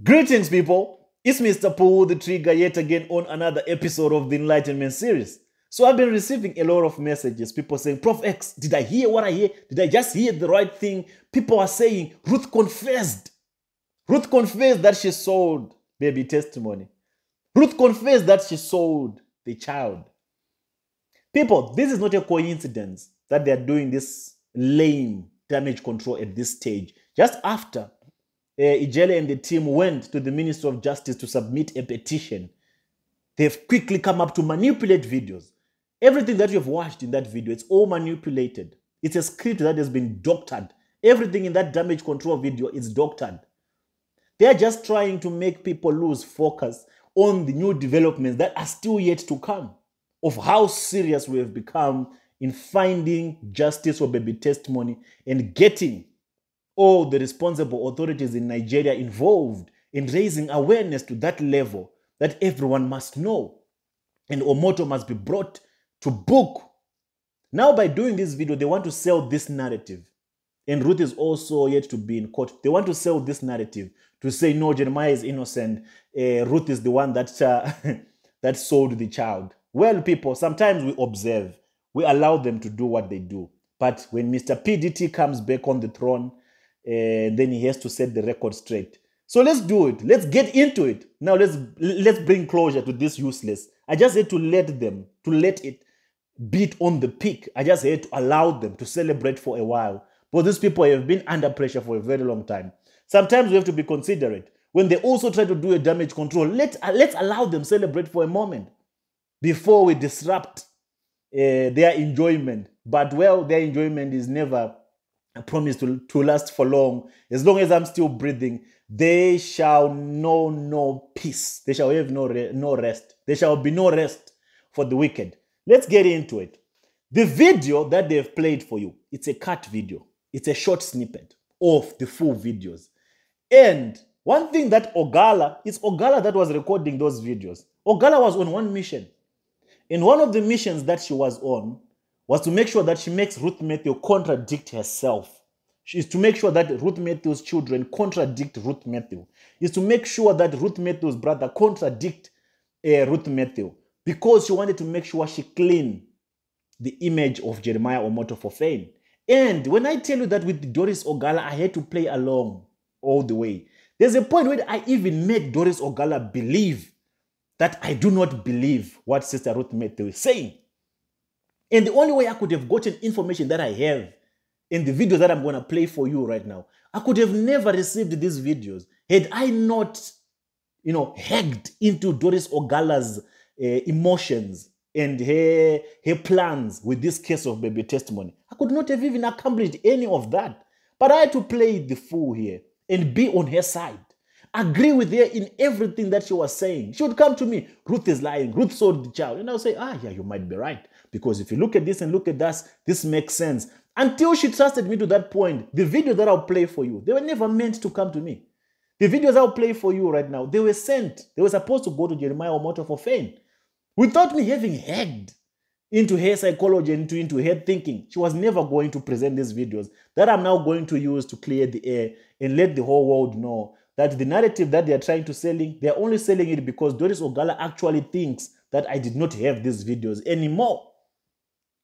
Greetings, people. It's Mr. Pull the Trigger yet again on another episode of the Enlightenment series. So I've been receiving a lot of messages, people saying, Prof X, did I hear what I hear? Did I just hear the right thing? People are saying, Ruth confessed. Ruth confessed that she sold baby testimony. Ruth confessed that she sold the child. People, this is not a coincidence that they are doing this lame damage control at this stage. Just after Ijele and the team went to the Minister of Justice to submit a petition, they've quickly come up to manipulate videos. Everything that you've watched in that video, it's all manipulated. It's a script that has been doctored. Everything in that damage control video is doctored. They're just trying to make people lose focus on the new developments that are still yet to come, of how serious we have become in finding justice for baby testimony and getting all the responsible authorities in Nigeria involved in raising awareness to that level that everyone must know. And Omoto must be brought to book. Now, by doing this video, they want to sell this narrative. And Ruth is also yet to be in court. They want to sell this narrative to say, no, Jeremiah is innocent. Ruth is the one that, that sold the child. Well, people, sometimes we observe. We allow them to do what they do. But when Mr. PDT comes back on the throne, then he has to set the record straight. So let's do it. Let's get into it. Now let's bring closure to this useless. I just had to let it beat on the peak. I just had to allow them to celebrate for a while. But these people have been under pressure for a very long time. Sometimes we have to be considerate. When they also try to do a damage control, let's allow them celebrate for a moment before we disrupt their enjoyment. But, well, their enjoyment is never promised to last for long. As long as I'm still breathing, they shall know no peace. They shall have no rest. There shall be no rest for the wicked. Let's get into it. The video that they've played for you, it's a cut video. It's a short snippet of the full videos. And one thing that it's Ogala that was recording those videos. Ogala was on one mission. And one of the missions that she was on was to make sure that she makes Ruth Mathew contradict herself. She is to make sure that Ruth Mathew's children contradict Ruth Mathew. Is to make sure that Ruth Mathew's brother contradict Ruth Mathew. Because she wanted to make sure she clean the image of Jeremiah Omoto for fame. And when I tell you that with Doris Ogala, I had to play along all the way. There's a point where I even made Doris Ogala believe that I do not believe what Sister Ruth Mathew is saying. And the only way I could have gotten information that I have in the videos that I'm going to play for you right now, I could have never received these videos had I not, hacked into Doris Ogala's emotions and her plans with this case of baby testimony. I could not have even accomplished any of that. But I had to play the fool here and be on her side. Agree with her in everything that she was saying. She would come to me, Ruth is lying, Ruth sold the child. And I'll say, yeah, you might be right. Because if you look at this and look at that, this makes sense. Until she trusted me to that point, the videos that I'll play for you, they were never meant to come to me. The videos I'll play for you right now, they were sent. They were supposed to go to Jeremiah Omoto for fame. Without me having hacked into her psychology and into her thinking, she was never going to present these videos that I'm now going to use to clear the air and let the whole world know that the narrative that they are trying to selling, they are only selling it because Doris Ogala actually thinks that I did not have these videos anymore.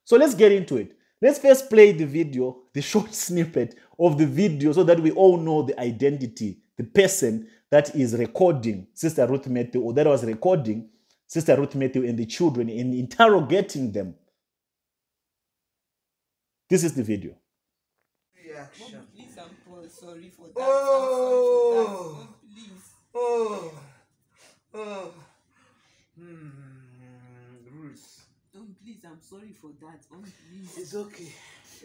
So let's get into it. Let's first play the video, the short snippet of the video so that we all know the identity, the person that is recording Sister Ruth Mathew or that was recording Sister Ruth Mathew and the children and interrogating them. This is the video. Reaction. Mom, please, I'm sorry for that. Oh, Mom, please. Ruth. Mom, please, I'm sorry for that. Mom, please. It's okay.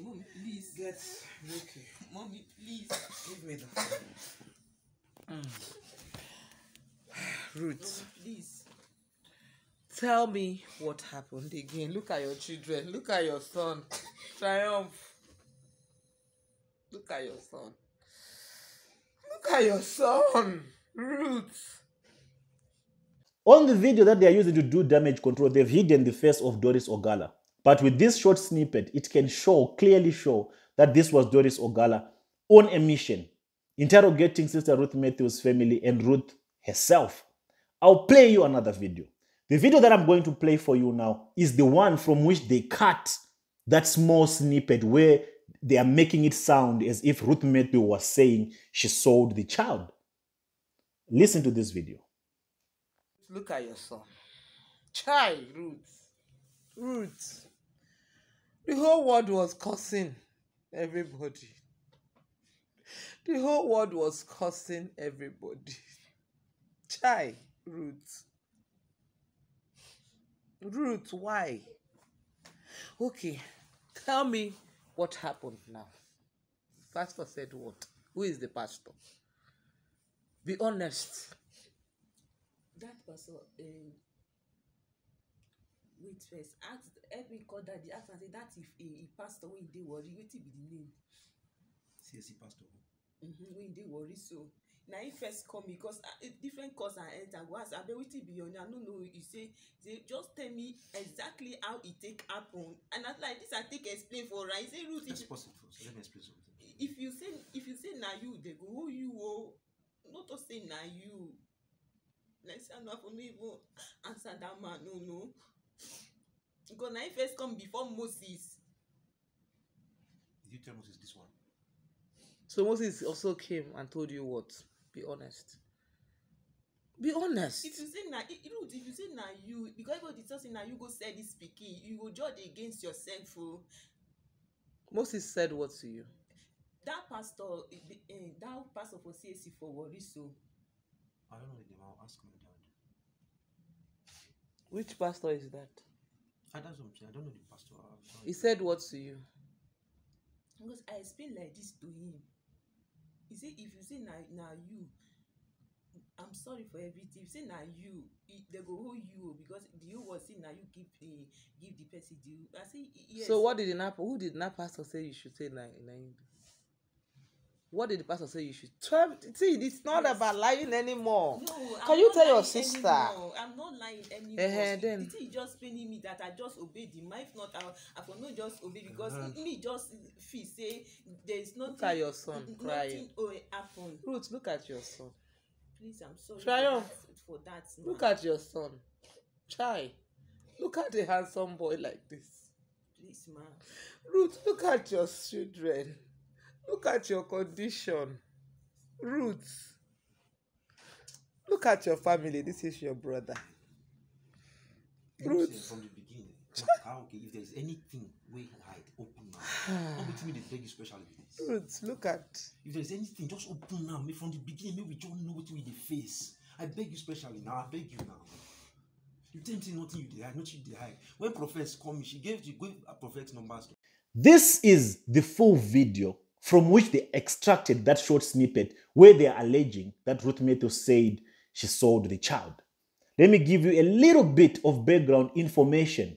Mom, please. It's okay. Mommy, please. Give me the phone. Ruth. Mommy, please. Tell me what happened again. Look at your children. Look at your son. Triumph. Look at your son. Look at your son. Ruth. On the video that they are using to do damage control, they've hidden the face of Doris Ogala. But with this short snippet, it can clearly show that this was Doris Ogala on a mission. interrogating Sister Ruth Mathew's family and Ruth herself. I'll play you another video. The video that I'm going to play for you now is the one from which they cut that small snippet where they are making it sound as if Ruth Mathew was saying she sold the child. Listen to this video. Look at your son. Child, Ruth. The whole world was cursing everybody. The whole world was cursing everybody. Child, Ruth. Ruth, why? Okay, tell me what happened now. Pastor said what? Who is the pastor? Be honest. That pastor, wait first. Help me call daddy. Ask and say that if a pastor when they worry, wait till be the name. CSC pastor. When they worry so. Now he first come because different cause and enter go ask abeg wetin be your name. I no know. You say just tell me exactly how it take happen. And I like this I take explain for right. Say Ruth. Let's pause it first. Let me explain something. If you say na you they go who you oh. Not to say na you. Let's say no for me even answer that man no. Because now he first come before Moses. Did you tell Moses this one? So Moses also came and told you what? Be honest. Be honest. If you say na Ruth, if you say na you, because everybody tells you na you go say this speaking, you go judge against yourself. Oh. Moses said what to you? That pastor for CSC for Wariso. I don't know the name. I'll ask my dad. Which pastor is that? That's what I'm saying. I don't know the pastor. He said what to you? Because I explained like this to him. He said, if you say na you, I'm sorry for everything. If you say na you, they go hold you because the you was saying na you give the person the. I say yes. So what did who did the pastor say you should say na you? What did the pastor say you should? See, it's not about lying anymore. No, can you tell your sister? Anymore. I'm not lying anymore. Then the thing just paining me that I just obey the mind. If not, I for not just obey because me just feel say there is nothing. Look at your son crying. Nothing happen. Ruth, look at your son. Please, I'm sorry. Triumph. For that. Look at your son. Chai. Look at a handsome boy like this. Please, ma. Ruth, look at your children. Look at your condition. Ruth. Look at your family. This is your brother. Ruth. From the beginning. Okay, if there's anything we hide, open now. Not between me, they beg you specially. Ruth, look at. If there's anything, just open now. Maybe from the beginning, maybe we don't know what we the face. I beg you specially now. I beg you now. You tell me nothing you hide, nothing you hide. When prophets call me, she gave a prophet numbers. This is the full video from which they extracted that short snippet where they are alleging that Ruth Mathew said she sold the child. Let me give you a little bit of background information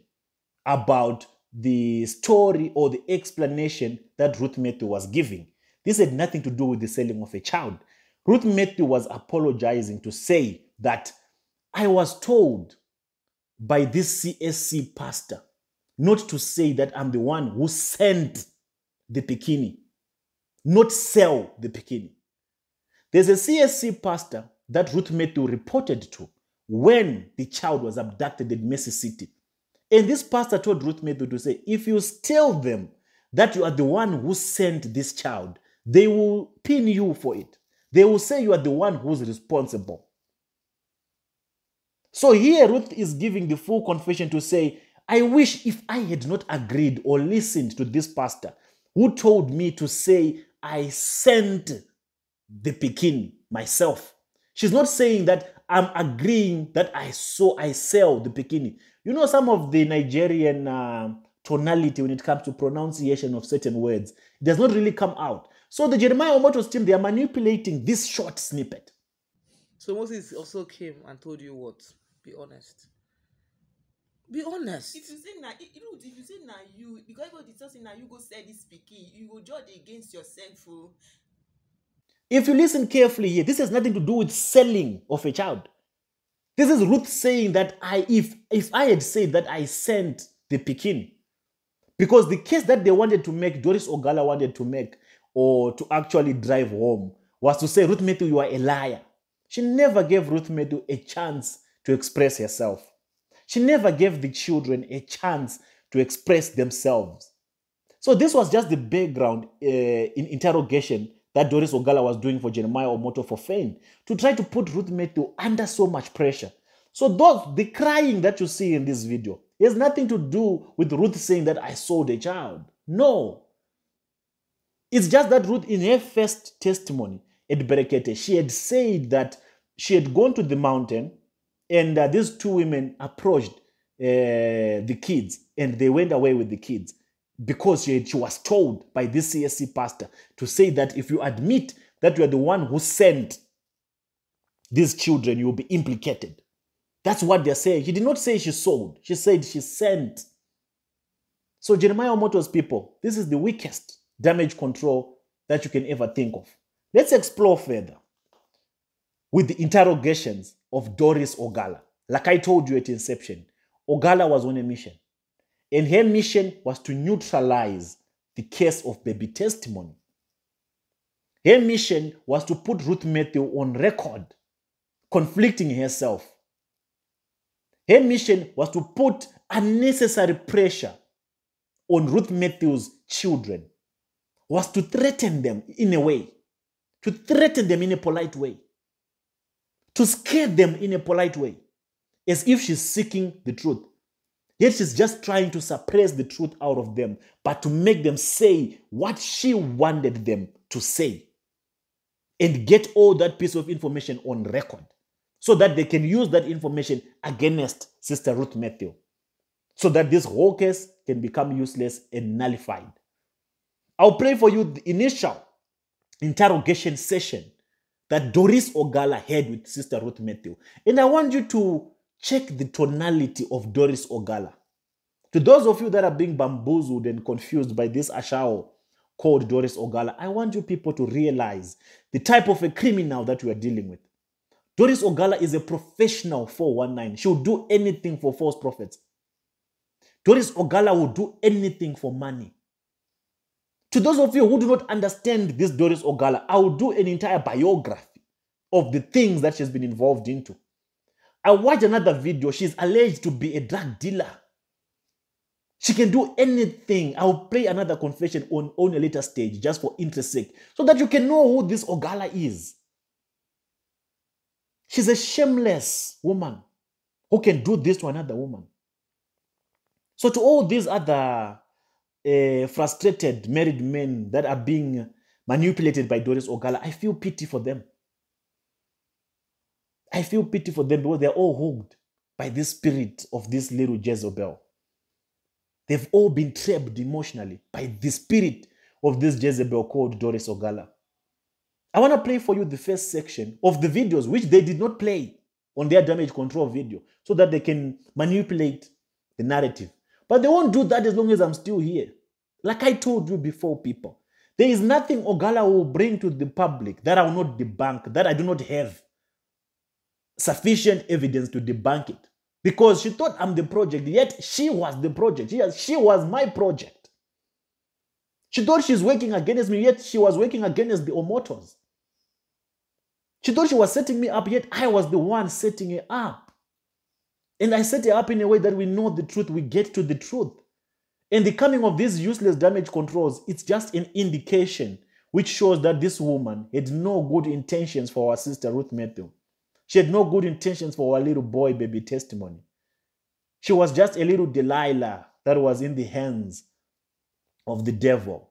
about the story or the explanation that Ruth Mathew was giving. This had nothing to do with the selling of a child. Ruth Mathew was apologizing to say that I was told by this CSC pastor not to say that I'm the one who sent the bikini, not sell the bikini. There's a CSC pastor that Ruth Mathew reported to when the child was abducted in Mercy City. And this pastor told Ruth Mathew to say, if you tell them that you are the one who sent this child, they will pin you for it. They will say you are the one who's responsible. So here Ruth is giving the full confession to say, I wish if I had not agreed or listened to this pastor who told me to say I sent the bikini myself. She's not saying that I'm agreeing that I sell the bikini. You know, some of the Nigerian tonality when it comes to pronunciation of certain words, it does not really come out. So the Jeremiah Omoto's team, they are manipulating this short snippet. So Moses also came and told you what? Be honest. Be honest. If you say na Ruth, if you say na you, because everybody tells you na you go say this speaking, you go judge against yourself. Oh. If you listen carefully here, this has nothing to do with selling of a child. This is Ruth saying that if I had said that I sent the Pekin, because the case that they wanted to make, Doris Ogala wanted to make, or to actually drive home, was to say, Ruth Mathew, you are a liar. She never gave Ruth Mathew a chance to express herself. She never gave the children a chance to express themselves. So this was just the background in interrogation that Doris Ogala was doing for Jeremiah Omoto for fame, to try to put Ruth Mathew under so much pressure. So the crying that you see in this video has nothing to do with Ruth saying that I sold a child. No. It's just that Ruth, in her first testimony at Berekete, she had said that she had gone to the mountain and these two women approached the kids and they went away with the kids because she was told by this CSC pastor to say that if you admit that you are the one who sent these children, you will be implicated. That's what they're saying. She did not say she sold. She said she sent. So Jeremiah Omoto's people, this is the weakest damage control that you can ever think of. Let's explore further with the interrogations of Doris Ogala. Like I told you at inception, Ogala was on a mission. And her mission was to neutralize the case of baby testimony. Her mission was to put Ruth Mathew on record, conflicting herself. Her mission was to put unnecessary pressure on Ruth Mathew's children, was to threaten them in a way, to threaten them in a polite way, to scare them in a polite way, as if she's seeking the truth. Yet she's just trying to suppress the truth out of them, but to make them say what she wanted them to say and get all that piece of information on record so that they can use that information against Sister Ruth Mathew, so that this whole case can become useless and nullified. I'll play for you the initial interrogation session that Doris Ogala had with Sister Ruth Mathew. And I want you to check the tonality of Doris Ogala. To those of you that are being bamboozled and confused by this ashao called Doris Ogala, I want you people to realize the type of a criminal that we are dealing with. Doris Ogala is a professional 419. She will do anything for false prophets. Doris Ogala will do anything for money. To those of you who do not understand this Doris Ogala, I will do an entire biography of the things that she's been involved into. I watched another video. She's alleged to be a drug dealer. She can do anything. I will play another confession on a later stage just for interest sake, so that you can know who this Ogala is. She's a shameless woman who can do this to another woman. So to all these other frustrated married men that are being manipulated by Doris Ogala, I feel pity for them. I feel pity for them because they're all hooked by this spirit of this little Jezebel. They've all been trapped emotionally by the spirit of this Jezebel called Doris Ogala. I want to play for you the first section of the videos which they did not play on their damage control video so that they can manipulate the narrative. But they won't do that as long as I'm still here. Like I told you before, people, there is nothing Ogala will bring to the public that I will not debunk, that I do not have sufficient evidence to debunk it. Because she thought I'm the project, yet she was the project. She was my project. She thought she's working against me, yet she was working against the Omotos. She thought she was setting me up, yet I was the one setting her up. And I set her up in a way that we know the truth, we get to the truth. And the coming of these useless damage controls, it's just an indication which shows that this woman had no good intentions for our sister Ruth Mathew. She had no good intentions for our little boy baby testimony. She was just a little Delilah that was in the hands of the devil.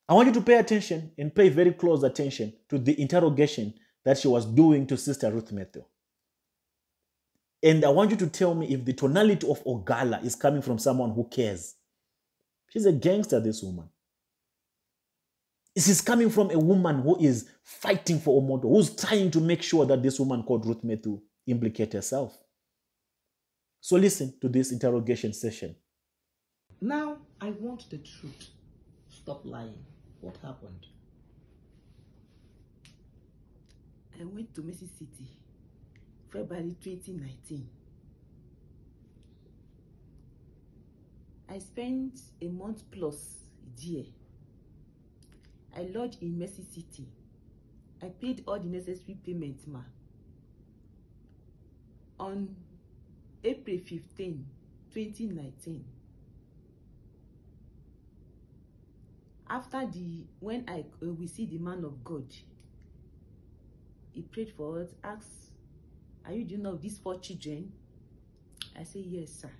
I want you to pay attention and pay very close attention to the interrogation that she was doing to Sister Ruth Mathew. And I want you to tell me if the tonality of Ogala is coming from someone who cares. She's a gangster, this woman. This is coming from a woman who is fighting for Omoto, who's trying to make sure that this woman called Ruth Mathew implicate herself. So listen to this interrogation session. Now, I want the truth. Stop lying. What happened? I went to Mercy City, February 2019. I spent a month plus there. I lodged in Mercy City I paid all the necessary payments, ma. On April 15, 2019, after when we see the man of God, he prayed for us, asked, "Are you doing of these 4 children?" I say, "Yes, sir."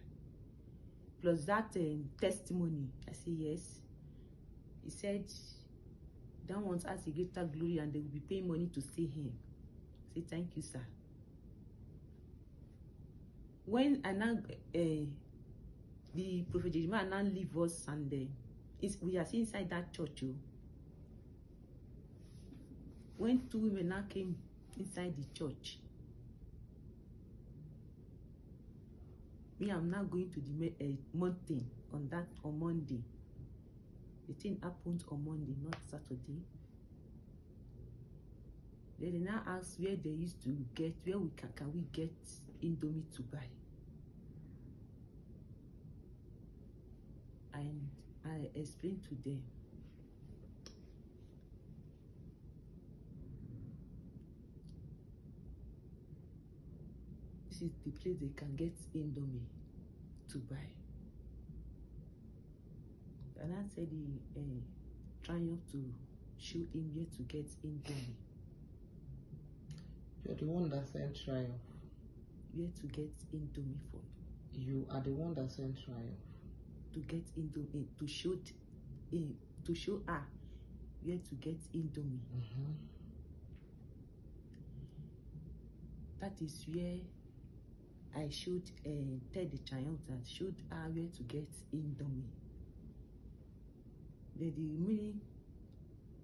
Plus that testimony, I say, "Yes." He said, "That one has a greater glory and they will be paying money to stay here." I say, "Thank you, sir." When I now, the Prophet Jeremiah now leave us and we are inside that church. When 2 women now came inside the church, me, I'm now going to the mountain on Monday. The thing happened on Monday, not Saturday. Then they now ask where they used to get, where we can we get Indomie to buy. And I explained to them. This is the place they can get Indomie to buy. And I said the trying to show him where to get Indomie. You're the one that sent Triumph. Where to get Indomie from? You are the one that sent Triumph. To get Indomie, to show her where to get Indomie. That is where I showed tell the child and showed her where to get Indomie. The remaining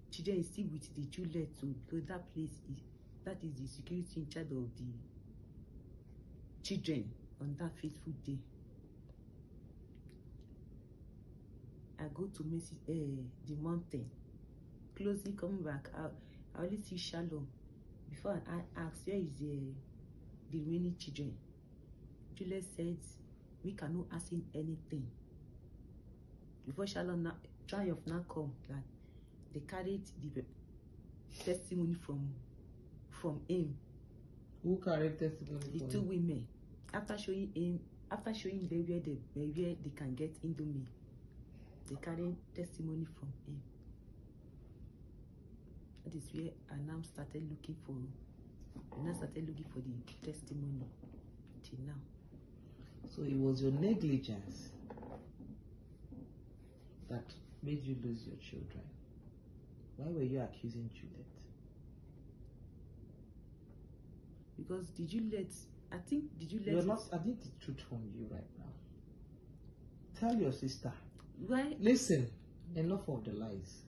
children is still with the Juliet too, because that is the security in charge of the children on that fateful day. I go to the mountain. Closely coming back, I only see Shalom. Before I ask where is the remaining children, Juliet said, "We cannot ask him anything." Before Shalom now, Triumph now come, that they carried the testimony from him. Who carried testimony? The 2 women. After showing them where they can get Indomie, they carried testimony from him. That is where I now started looking for. The testimony till now. So it was your negligence that made you lose your children. Why were you accusing Juliet? Because the Juliet, I think the Juliet. You're not. I need the truth from you right now. Tell your sister. Why? Listen. Enough of the lies.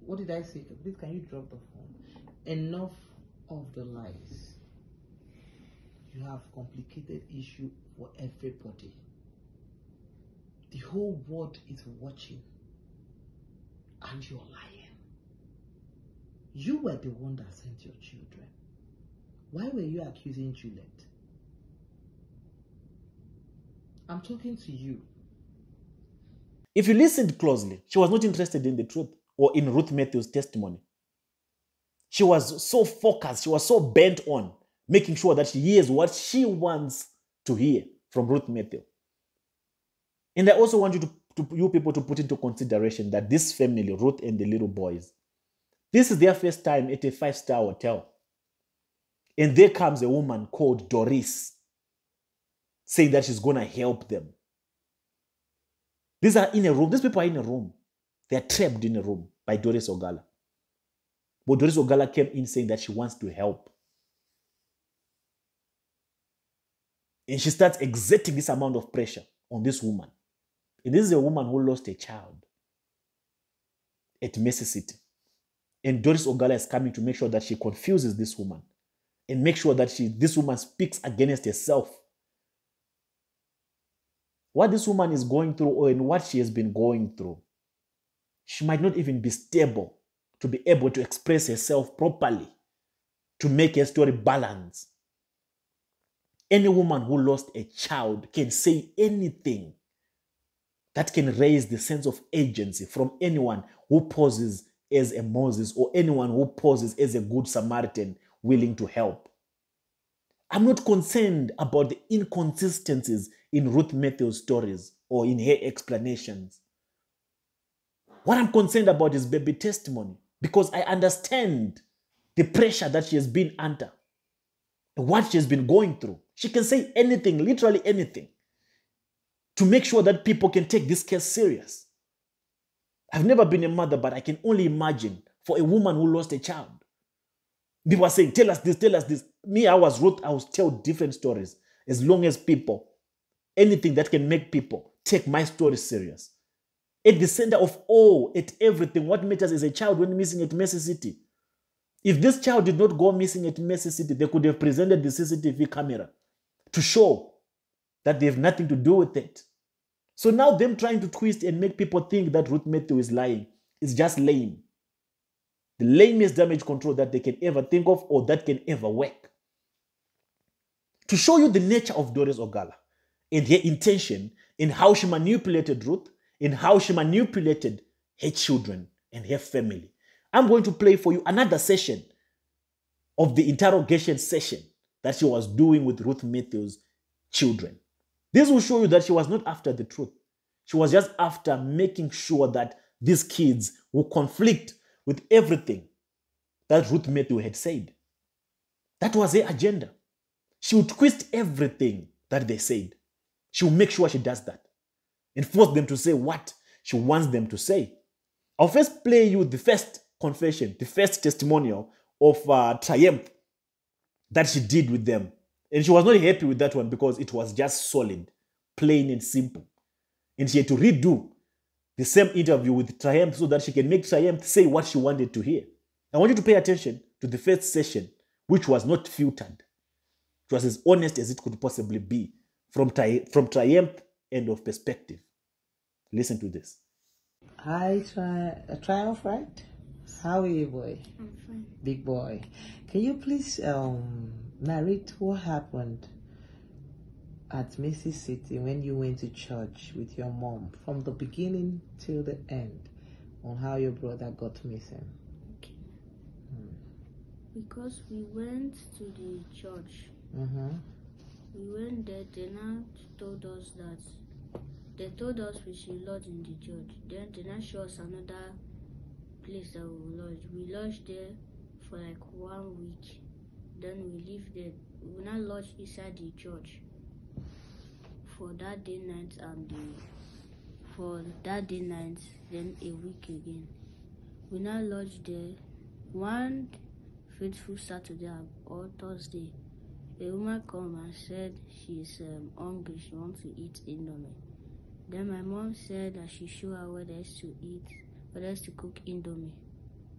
What did I say? Please, can you drop the phone? Enough of the lies. You have complicated issue for everybody. The whole world is watching, and you're lying. You were the one that sent your children. Why were you accusing Juliet? I'm talking to you. If you listened closely, she was not interested in the truth or in Ruth Mathew's testimony. She was so focused, she was so bent on making sure that she hears what she wants to hear from Ruth Mathew. And I also want you people to put into consideration that this family, Ruth and the little boys, this is their first time at a 5-star hotel. And there comes a woman called Doris saying that she's going to help them. These are in a room. These people are in a room. They are trapped in a room by Doris Ogala. But Doris Ogala came in saying that she wants to help. And she starts exerting this amount of pressure on this woman. And this is a woman who lost a child at Mercy City. And Doris Ogala is coming to make sure that she confuses this woman and make sure that this woman speaks against herself. What this woman is going through or in what she has been going through, she might not even be stable to be able to express herself properly, to make her story balance. Any woman who lost a child can say anything that can raise the sense of agency from anyone who poses as a Moses or anyone who poses as a good Samaritan willing to help. I'm not concerned about the inconsistencies in Ruth Mathew's stories or in her explanations. What I'm concerned about is baby testimony, because I understand the pressure that she has been under, what she has been going through. She can say anything, literally anything, to make sure that people can take this case serious. I've never been a mother, but I can only imagine for a woman who lost a child. People are saying, tell us this, tell us this. Me, I was Ruth, I will tell different stories. As long as people, anything that can make people take my story serious. At the center of all, at everything, what matters is a child went missing at Mercy City. If this child did not go missing at Mercy City, they could have presented the CCTV camera to show that they have nothing to do with it. So now them trying to twist and make people think that Ruth Mathew is lying is just lame. The lamest damage control that they can ever think of or that can ever work. To show you the nature of Doris Ogala and her intention in how she manipulated Ruth, in how she manipulated her children and her family, I'm going to play for you another session of the interrogation session that she was doing with Ruth Mathew's children. This will show you that she was not after the truth. She was just after making sure that these kids will conflict with everything that Ruth Mathew had said. That was her agenda. She would twist everything that they said. She will make sure she does that and force them to say what she wants them to say. I'll first play you the first confession, the first testimonial of triumph that she did with them. And she was not happy with that one because it was just solid, plain and simple. And she had to redo the same interview with Triumph so that she can make Triumph say what she wanted to hear. I want you to pay attention to the first session, which was not filtered. It was as honest as it could possibly be from Triumph end of perspective. Listen to this. Hi, Triumph, right? How are you, boy? I'm fine. Big boy. Can you please narrate what happened at Mercy City when you went to church with your mom from the beginning till the end on how your brother got missing? Okay. Because we went to the church. We went there, they now told us that they told us we should lodge in the church. Then they now show us another place that we will lodge. We lodged there for like 1 week. Then we lived there. We now lodged inside the church for that day night then a week again. We now lodged there. One faithful Saturday or Thursday, a woman come and said she's hungry, she wants to eat indomie. Then my mom said that she show her where there's to eat, where there's to cook indomie.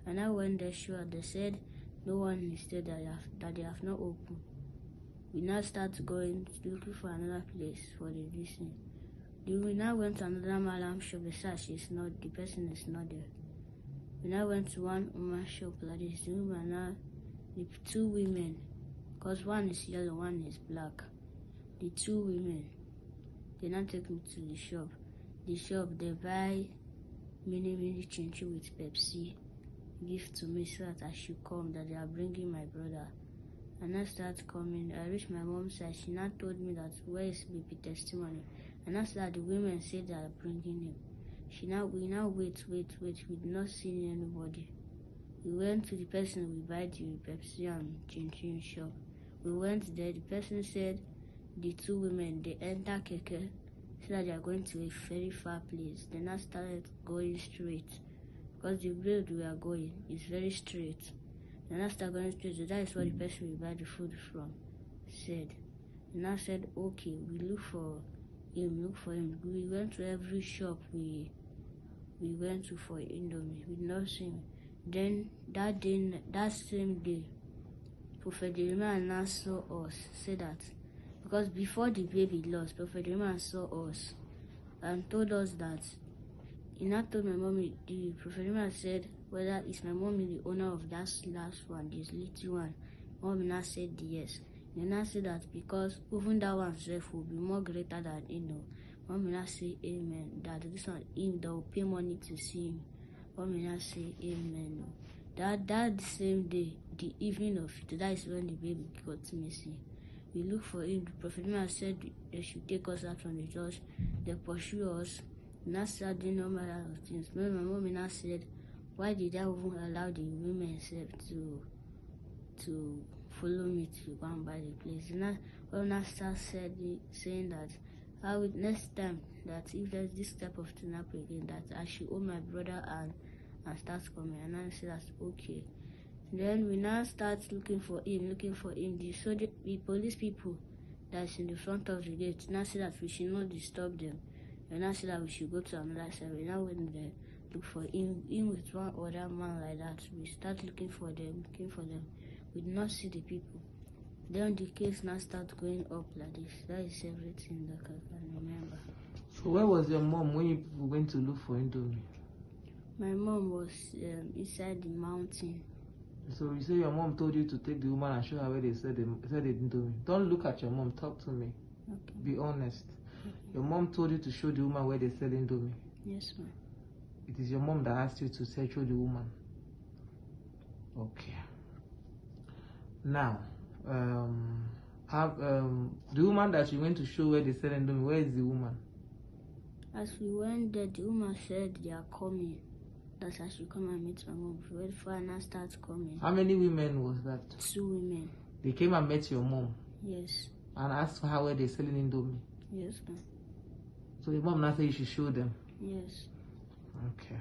And I went there, sure, they said no one is there, that they have not opened. We now start going looking for another place for the listening. We now went to another malam shop. They said the person is not there. We now went to one woman shop like this. The woman now, the two women, because one is yellow, one is black. The two women, they now take me to the shop. The shop, they buy mini chinchi with Pepsi, give to me so that I should come, that they are bringing my brother. And I start coming. I reached my mom's side. She now told me that where is baby testimony. And after that, the women said they are bringing him. We now wait. We did not see anybody. We went to the person we buy the Pepsi and chin shop. We went there. The person said the two women, they enter keke, said that they are going to a very far place. They now started going straight because the road we are going is very straight. And after going straight, so that is what the person we buy the food from said. And I said, okay, we look for him. We went to every shop we went to for indomie. We did not see him. Then that same day, Prophet Jeremiah now saw us, said that because before the baby lost, Prophet Jeremiah saw us and told us that he now told my mommy, the Prophet Jeremiah said, whether is my mommy the owner of that last one, this little one. Mommy now said yes. They now said that because even that one self will be more greater than One may not say amen. That this one him that will pay money to see him. One may not say amen. No. That same day, the evening of it, that is when the baby got missing. We look for him. The Prophet Muhammad said they should take us out from the church. They pursue us. Not start doing normal things. My mom now said, why did I even allow the women to follow me to go and buy the place? And when I start saying that I would next time that if there's this type of thing happen again, that I should owe my brother and start coming. And I say that's okay. Then we now start looking for him. The police people that's in the front of the gate now say that we should not disturb them. And now say that we should go to another side. We now went there, look for him with one other man like that. We start looking for them. We did not see the people. Then the case now starts going up like this. That is everything that I can remember. So where was your mom when you went to look for Indomie? My mom was inside the mountain. So you say your mom told you to take the woman and show her where they said they didn't do it. Don't look at your mom. Talk to me. Okay. Be honest. Okay. Your mom told you to show the woman where they said Indomie. Yes, ma'am. It is your mom that asked you to show the woman. Okay. Now, the woman that you went to show where they said Indomie, where is the woman? As we went there, the woman said they are coming. That I should come and meet my mom. We wait for her and I start coming. How many women was that? 2 women. They came and met your mom? Yes. And asked her where they're selling Indomie? Yes, ma'am. So your mom now said you should show them? Yes. Okay.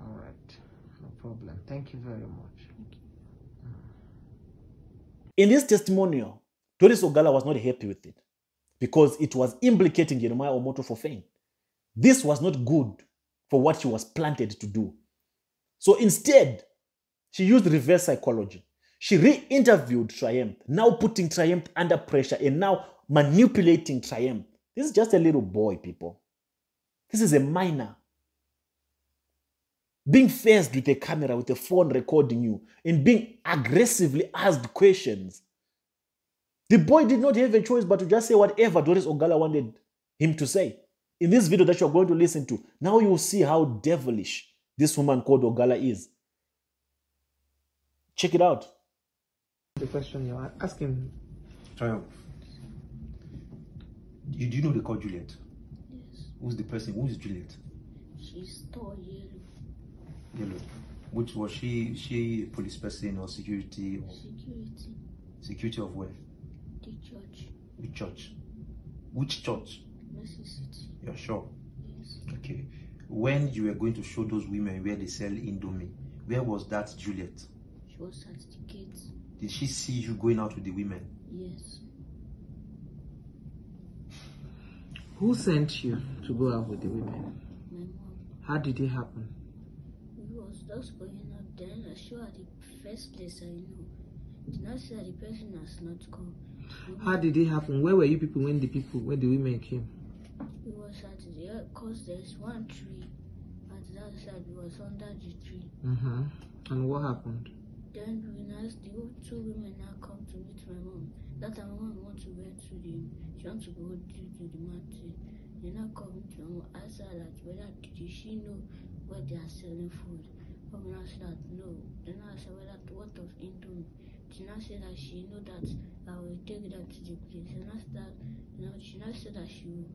All right. No problem. Thank you very much. Thank you. In this testimonial, Doris Ogala was not happy with it because it was implicating Jeremiah Omoto for fame. This was not good for what she was planted to do. So instead, she used reverse psychology. She re-interviewed Triumph, now putting Triumph under pressure and now manipulating Triumph. This is just a little boy, people. This is a minor. Being faced with a camera, with a phone recording you, and being aggressively asked questions. The boy did not have a choice but to just say whatever Doris Ogala wanted him to say. In this video that you're going to listen to, now you will see how devilish this woman called Ogala is. Check it out. The question you're asking. Triumph. Do you know they call Juliet? Yes. Who's the person? Who is Juliet? She's tall, yellow. Yellow. Which was she a police person or security? Or Security. security of where? The church. Which church? Which church? Mercy City. You're sure? Yes. Okay. When you were going to show those women where they sell Indomie, where was that Juliet? She was at the gate. Did she see you going out with the women? Yes. Who sent you to go out with the women? My mom. How did it happen? We was just going out then. I saw at the first place I know. Did not say that the person has not come. How did it happen? Where were you people when the women came? It was at the cause there's one tree. At that side, it was under the tree. And what happened? Then when the 2 women now come to meet my mom. That time my mom wants to go to she wants to go to the mountain. They now come to my mom, ask her that whether did she know where they are selling food. Mom now said that no. Then I said what of Indomie? She now said that she know that I will take them to the place. And she now said that she will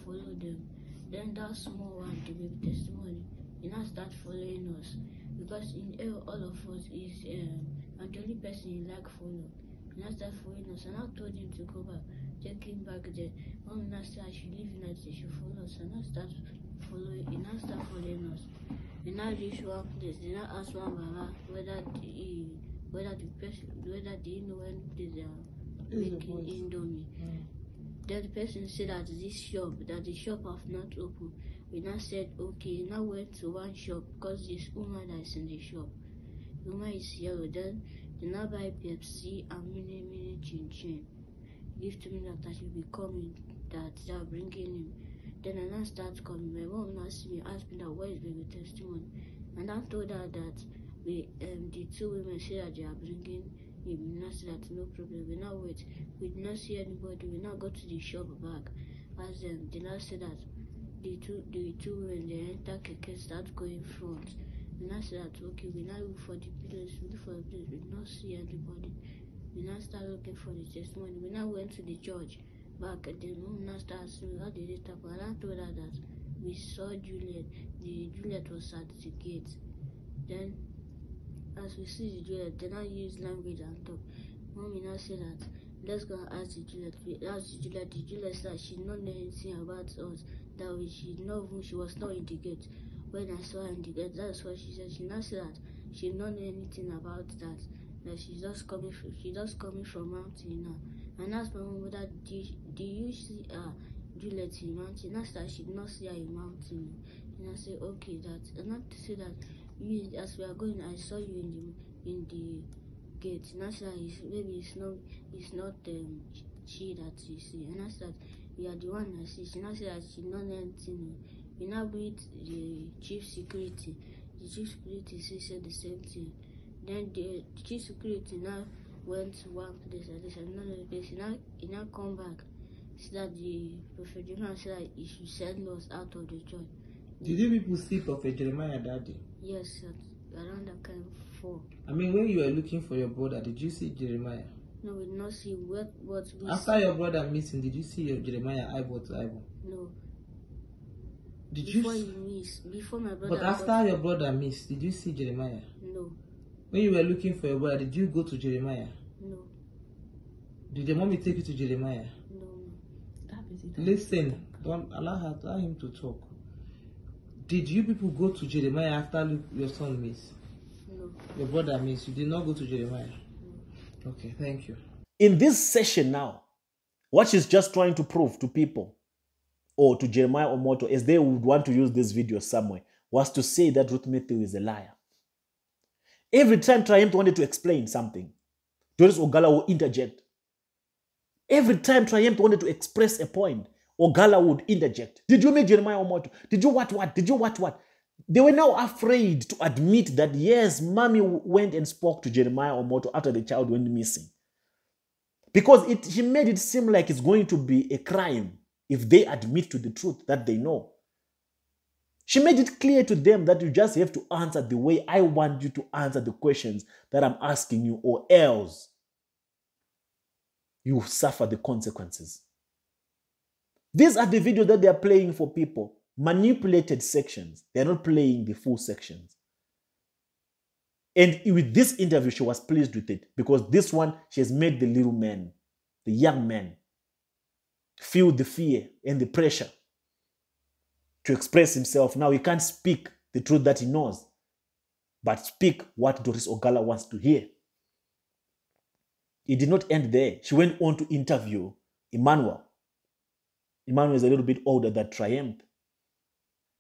follow them. Then that small one, the baby testimony, he now start following us. Because in all of us is and the only person he like follow. He now start following us. And I told him to go back. Take him back there. Mom now said I should leave United, they should follow us. And I start following, he now start following us. We now reach one place. They now ask one Baba whether they know when they are making Indomie. Then the person said that the shop have not opened. We now said okay, now went to one shop because this woman that is in the shop. The woman is yellow. Then they now buy Pepsi and mini chin chin. Give to me that I should be coming, that they are bringing him. Then I now start coming. My mom now see me, ask me that where is baby testimony, and I told her that the 2 women say that they are bringing him. We now say that no problem. We now wait. We did not see anybody. We now go to the shop back. ask them. They now say that the two women they enter keke start going front. We now say that okay, we now look for the place, we look for the place, we not see anybody. We now start looking for the testimony. We now went to the church back and then we now start asking how did it happen. And I told her that we saw Juliet. The Juliet was at the gate. Then as we see the Juliet, they now use language and talk. Mommy now said that let's go and ask the Juliet. We asked the Juliet. The Juliet said she did not know anything about us. That she was not in the gate. When I saw her in the gate, that's what she said. She now said that she did not know anything about that. That she's just coming from mountain now. And asked my mom that do you see Juliet in mountain? And that she did not see her in mountain. And I said okay that. And not to say that you, as we are going, I saw you in the gate. And I said maybe it's not she that you see. And I said you are the one I see. She now said that she not know anything. We now meet the chief security. The chief security said the same thing. Then the chief security now went to one place and this another place. He now come back. So that the Prophet Jeremiah said that he should send us out of the church. Did you people see Prophet Jeremiah that day? Yes, around that kind of 4. I mean, when you were looking for your brother, did you see Jeremiah? No, we did not see what we After your brother missing, did you see your Jeremiah eyeball to eyeball? No. Did Before you? he missed, before my brother. But after your brother missed, did you see Jeremiah? No. When you were looking for your brother, did you go to Jeremiah? No. Did your mommy take you to Jeremiah? No. Listen, don't allow him to talk. Did you people go to Jeremiah after your son missed? No. Your brother missed. You did not go to Jeremiah? No. Okay, thank you. In this session now, what she's just trying to prove to people, or to Jeremiah Omoto, as they would want to use this video somewhere, was to say that Ruth Mathew is a liar. Every time Triumph wanted to explain something, Doris Ogala would interject. Every time Triumph wanted to express a point, Ogala would interject. Did you meet Jeremiah Omoto? Did you what? Did you what? They were now afraid to admit that, yes, mommy went and spoke to Jeremiah Omoto after the child went missing. Because she made it seem like it's going to be a crime if they admit to the truth that they know. She made it clear to them that you just have to answer the way I want you to answer the questions that I'm asking you, or else you suffer the consequences. These are the videos that they are playing for people, manipulated sections. They're not playing the full sections. And with this interview, she was pleased with it because this one, she has made the little man, the young man, feel the fear and the pressure to express himself. Now he can't speak the truth that he knows, but speak what Doris Ogala wants to hear. It did not end there. She went on to interview Emmanuel. Emmanuel is a little bit older than Triumph.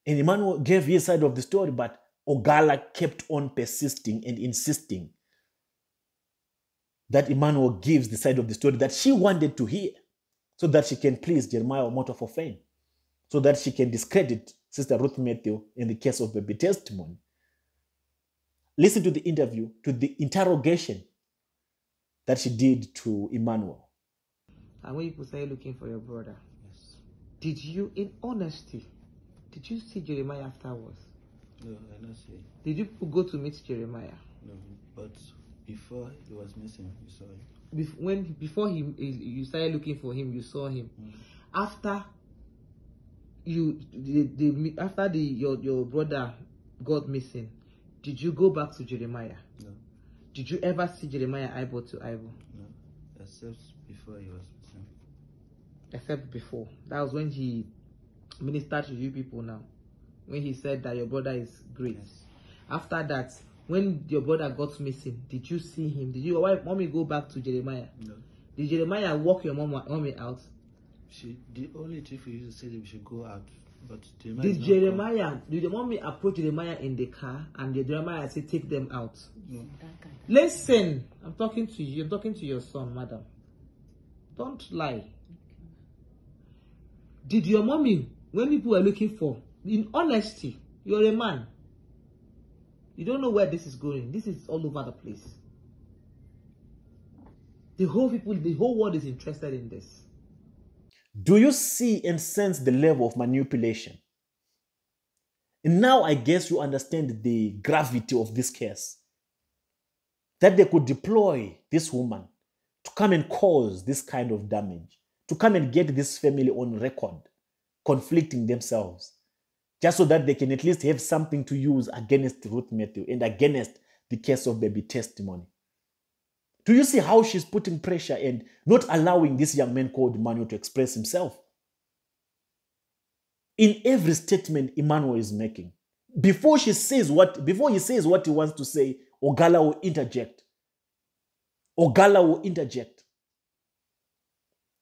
And Emmanuel gave his side of the story, but Ogala kept on persisting and insisting that Emmanuel gives the side of the story that she wanted to hear so that she can please Jeremiah Omoto for fame, so that she can discredit Sister Ruth Mathew in the case of baby testimony. Listen to the interview, to the interrogation that she did to Emmanuel. And when people say looking for your brother, yes, did you, in honesty, did you see Jeremiah afterwards? No, I not see. Did you people go to meet Jeremiah? No, but before he was missing, you saw him. Before you started looking for him, you saw him. After your brother got missing, did you go back to Jeremiah? No. Did you ever see Jeremiah eyeball to eyeball? No, except before he was missing. Except before. That was when he ministered to you people now. When he said that your brother is great. Yes. After that, when your brother got missing, did you see him? Did you mommy go back to Jeremiah? No. Did Jeremiah walk your mommy out? The only chief we used to say that we should go out, but did the mommy approach Jeremiah in the car and Jeremiah said take them out? No. Listen, I'm talking to you. I'm talking to your son, madam. Don't lie. Did your mommy, when people were looking for, in honesty, you're a man. You don't know where this is going. This is all over the place. The whole world is interested in this. Do you see and sense the level of manipulation? And now I guess you understand the gravity of this case. That they could deploy this woman to come and cause this kind of damage, to come and get this family on record, conflicting themselves, just so that they can at least have something to use against Ruth Mathew and against the case of baby testimony. Do you see how she's putting pressure and not allowing this young man called Emmanuel to express himself? In every statement Emmanuel is making, before he says what he wants to say, Ogala will interject. Ogala will interject.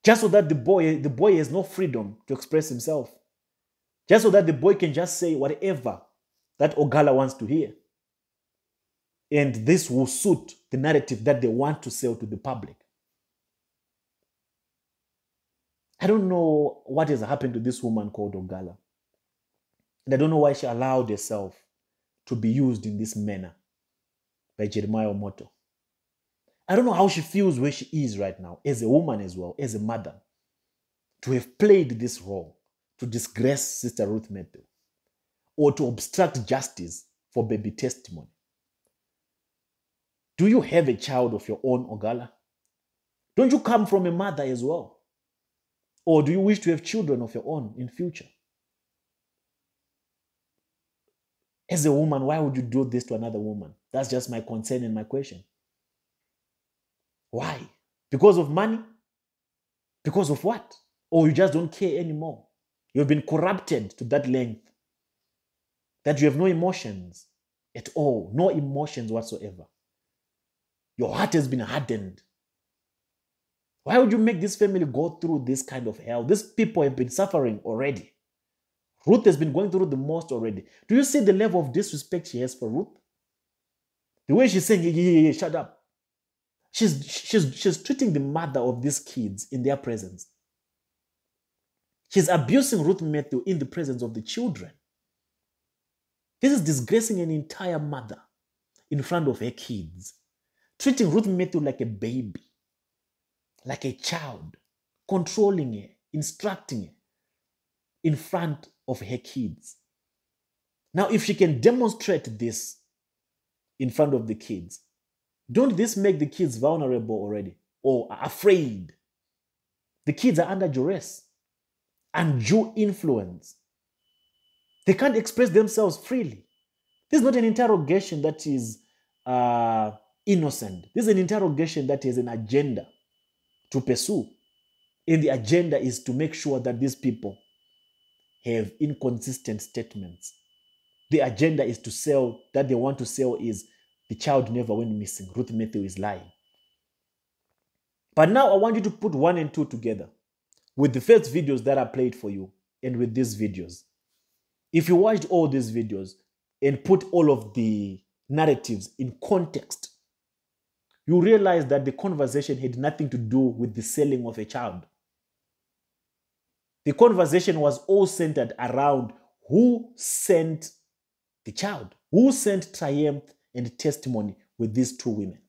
Just so that the boy has no freedom to express himself. Just so that the boy can just say whatever that Ogala wants to hear. And this will suit the narrative that they want to sell to the public. I don't know what has happened to this woman called Ogala. And I don't know why she allowed herself to be used in this manner by Jeremiah Omoto. I don't know how she feels where she is right now, as a woman as well, as a mother, to have played this role, to disgrace Sister Ruth Mathew, or to obstruct justice for baby testimony. Do you have a child of your own, Ogala? Don't you come from a mother as well? Or do you wish to have children of your own in future? As a woman, why would you do this to another woman? That's just my concern and my question. Why? Because of money? Because of what? Or you just don't care anymore? You've been corrupted to that length that you have no emotions at all, no emotions whatsoever. Your heart has been hardened. Why would you make this family go through this kind of hell? These people have been suffering already. Ruth has been going through the most already. Do you see the level of disrespect she has for Ruth? The way she's saying, yeah, shut up. She's treating the mother of these kids in their presence. She's abusing Ruth Mathew in the presence of the children. This is disgracing an entire mother in front of her kids. Treating Ruth Mathew like a baby, like a child, controlling her, instructing her in front of her kids. Now, if she can demonstrate this in front of the kids, don't this make the kids vulnerable already or afraid? The kids are under duress, undue influence. They can't express themselves freely. This is not an interrogation that is innocent. This is an interrogation that has an agenda to pursue. And the agenda is to make sure that these people have inconsistent statements. The agenda is to sell, that they want to sell is the child never went missing. Ruth Mathew is lying. But now I want you to put 1 and 2 together with the first videos that I played for you and with these videos. If you watched all these videos and put all of the narratives in context, you realize that the conversation had nothing to do with the selling of a child. The conversation was all centered around who sent the child, who sent triumph and testimony with these two women.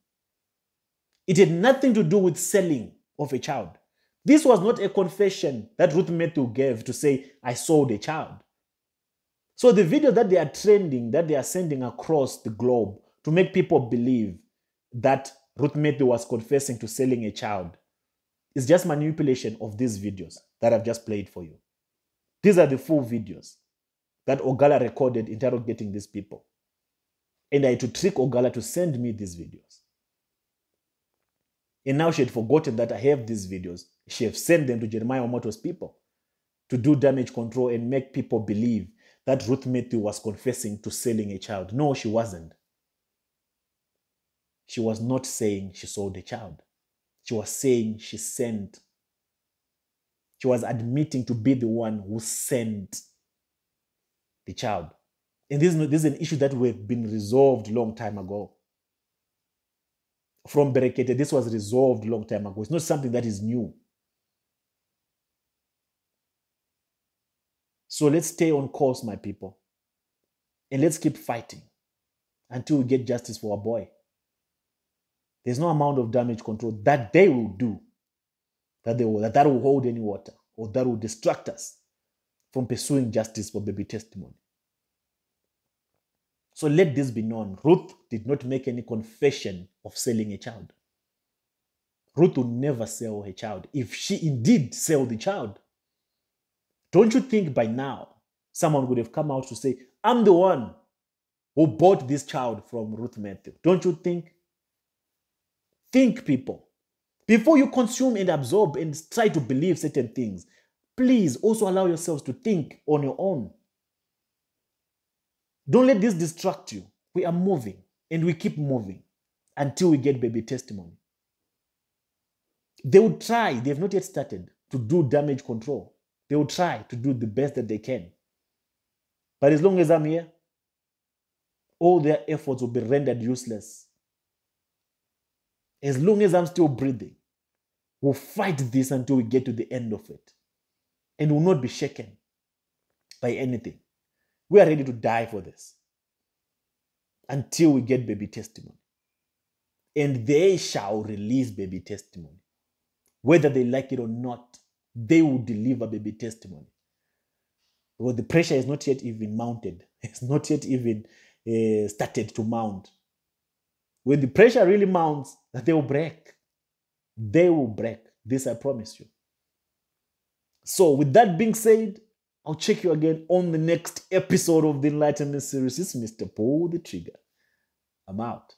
It had nothing to do with selling of a child. This was not a confession that Ruth Mathew gave to say, I sold a child. So the video that they are trending, that they are sending across the globe to make people believe that Ruth Mathew was confessing to selling a child is just manipulation of these videos that I've just played for you. These are the full videos that Ogala recorded interrogating these people. And I had to trick Ogala to send me these videos. And now she had forgotten that I have these videos. She had sent them to Jeremiah Omoto's people to do damage control and make people believe that Ruth Mathew was confessing to selling a child. No, she wasn't. She was not saying she sold a child. She was saying she sent. She was admitting to be the one who sent the child. And this is an issue that we've been resolved a long time ago. From Berekete, this was resolved a long time ago. It's not something that is new. So let's stay on course, my people. And let's keep fighting until we get justice for our boy. There's no amount of damage control that they will do that will hold any water or that will distract us from pursuing justice for baby testimony. So let this be known. Ruth did not make any confession of selling a child. Ruth would never sell her child if she indeed sell the child. Don't you think by now someone would have come out to say, I'm the one who bought this child from Ruth Mathew? Don't you think? Think, people. Before you consume and absorb and try to believe certain things, please also allow yourselves to think on your own. Don't let this distract you. We are moving and we keep moving until we get baby testimony. They will try, they have not yet started, to do damage control. They will try to do the best that they can. But as long as I'm here, all their efforts will be rendered useless. As long as I'm still breathing, we'll fight this until we get to the end of it. And will not be shaken by anything. We are ready to die for this until we get baby testimony. And they shall release baby testimony. Whether they like it or not, they will deliver baby testimony. Because the pressure is not yet even mounted. It's not yet even started to mount. When the pressure really mounts, they will break. They will break. This I promise you. So with that being said, I'll check you again on the next episode of the Enlightenment series. It's Mr. Pull the Trigger. I'm out.